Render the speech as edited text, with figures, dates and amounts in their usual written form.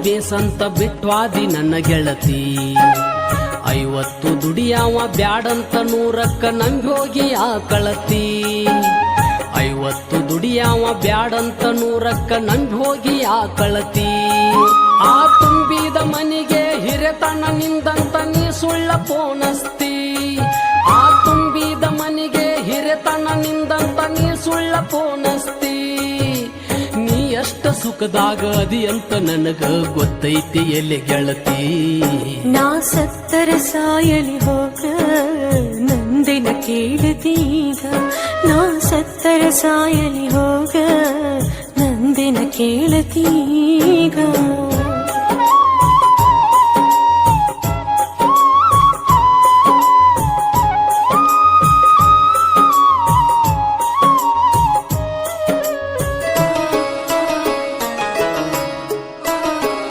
ಬೇಸಂತ ಬಿಟ್ವಾದಿ ನನ್ನ ಗೆಳತಿ 50 ದುಡಿಯಾವ ಬ್ಯಾಡಂತ 100ಕ್ಕ ನಂಬ್ಯೋಗಿ ಆಕಳತಿ 50 ದುಡಿಯಾವ ಬ್ಯಾಡಂತ 100ಕ್ಕ ನಂಬ್ಯೋಗಿ ಆಕಳತಿ ಆ ತುಂಬಿದ ಮನಿಗೆ ಹಿರೆತನ ನಿಂದಂತ ನೀ ಸುಳ್ಳ ಪೋನಸ್ತಿ ಆ ತುಂಬಿದ ಮನಿಗೆ ಹಿರೆತನ ನಿಂದಂತ ನೀ ಸುಳ್ಳ ಪೋನಸ್ತಿ ನೀ ಎಷ್ಟ ಸುಖದಾಗ ಅದಿ ಅಂತ ನನಗ ಗೊತ್ತೈತಿ ಎಲ್ಲಿ ಗೆಳತಿ ನಾ ಸತ್ತರ ಸಾಯಲಿ ಹೋಗ ನಂದಿನ ಕೇಳತೀಗ ನಾ ಸತ್ತರ ಸಾಯಲಿ ಹೋಗ ನಂದಿನ ಕೇಳತೀಗ